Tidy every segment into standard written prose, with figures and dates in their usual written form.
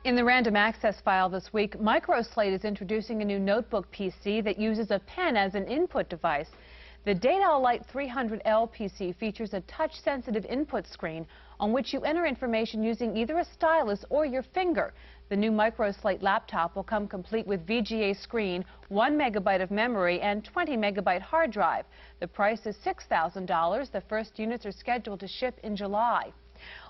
In the random access file this week, MicroSlate is introducing a new notebook PC that uses a pen as an input device. The Data Lite 300L PC features a touch-sensitive input screen on which you enter information using either a stylus or your finger. The new MicroSlate laptop will come complete with VGA screen, 1 megabyte of memory, and 20 megabyte hard drive. The price is $6,000. The first units are scheduled to ship in July.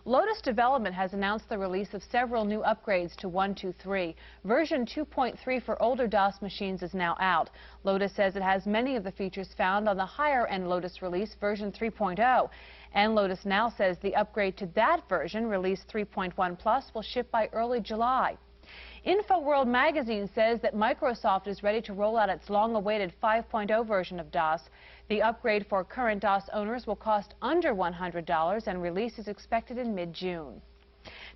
Lotus Development has announced the release of several new upgrades to 123. Version 2.3 for older DOS machines is now out. Lotus says it has many of the features found on the higher-end Lotus release, version 3.0. And Lotus now says the upgrade to that version, release 3.1 Plus, will ship by early July. InfoWorld magazine says that Microsoft is ready to roll out its long-awaited 5.0 version of DOS. The upgrade for current DOS owners will cost under $100, and release is expected in mid-June.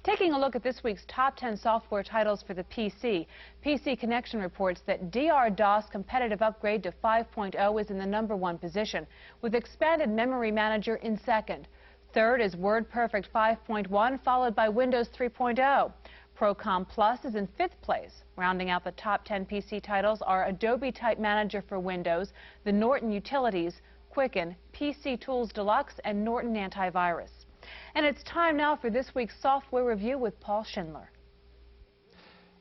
Taking a look at this week's top 10 software titles for the PC, PC Connection reports that DR-DOS competitive upgrade to 5.0 is in the #1 position, with Expanded Memory Manager in second. Third is WordPerfect 5.1, followed by Windows 3.0. Procom Plus is in 5th place. Rounding out the top 10 PC titles are Adobe Type Manager for Windows, the Norton Utilities, Quicken, PC Tools Deluxe, and Norton Antivirus. And it's time now for this week's software review with Paul Schindler.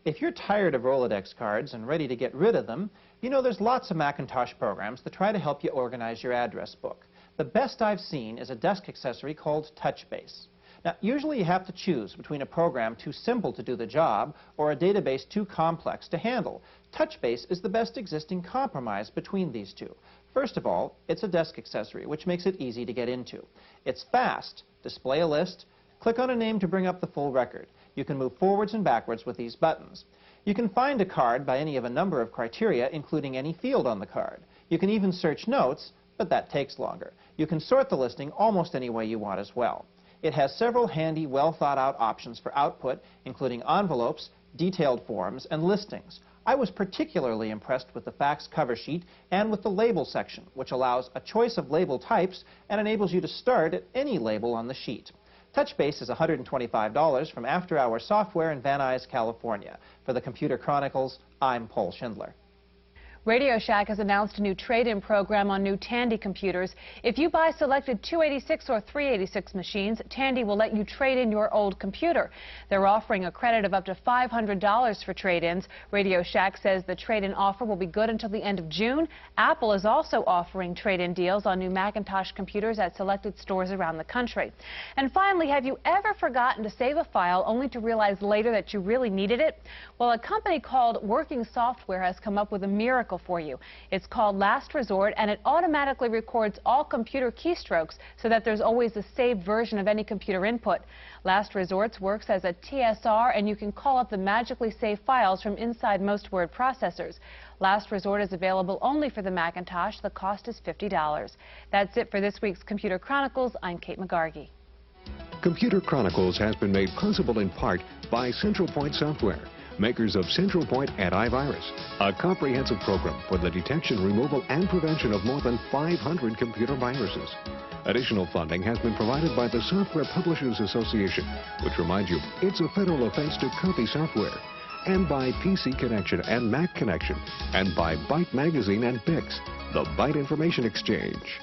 If you're tired of Rolodex cards and ready to get rid of them, you know there's lots of Macintosh programs that try to help you organize your address book. The best I've seen is a desk accessory called TouchBase. Now, usually you have to choose between a program too simple to do the job or a database too complex to handle. TouchBase is the best existing compromise between these two. First of all, it's a desk accessory, which makes it easy to get into. It's fast. Display a list, click on a name to bring up the full record. You can move forwards and backwards with these buttons. You can find a card by any of a number of criteria, including any field on the card. You can even search notes, but that takes longer. You can sort the listing almost any way you want as well. It has several handy, well-thought-out options for output, including envelopes, detailed forms, and listings. I was particularly impressed with the fax cover sheet and with the label section, which allows a choice of label types and enables you to start at any label on the sheet. TouchBase is $125 from After Hours Software in Van Nuys, California. For the Computer Chronicles, I'm Paul Schindler. Radio Shack has announced a new trade-in program on new Tandy computers. If you buy selected 286 or 386 machines, Tandy will let you trade in your old computer. They're offering a credit of up to $500 for trade-ins. Radio Shack says the trade-in offer will be good until the end of June. Apple is also offering trade-in deals on new Macintosh computers at selected stores around the country. And finally, have you ever forgotten to save a file only to realize later that you really needed it? Well, a company called Working Software has come up with a miracle for you. It's called Last Resort, and it automatically records all computer keystrokes so that there's always a saved version of any computer input. Last Resort works as a TSR, and you can call up the magically saved files from inside most word processors. Last Resort is available only for the Macintosh. The cost is $50. That's it for this week's Computer Chronicles. I'm Kate McGargy. Computer Chronicles has been made possible in part by Central Point Software, makers of Central Point Antivirus, a comprehensive program for the detection, removal, and prevention of more than 500 computer viruses. Additional funding has been provided by the Software Publishers Association, which reminds you it's a federal offense to copy software, and by PC Connection and Mac Connection, and by Byte Magazine and Bix, the Byte Information Exchange.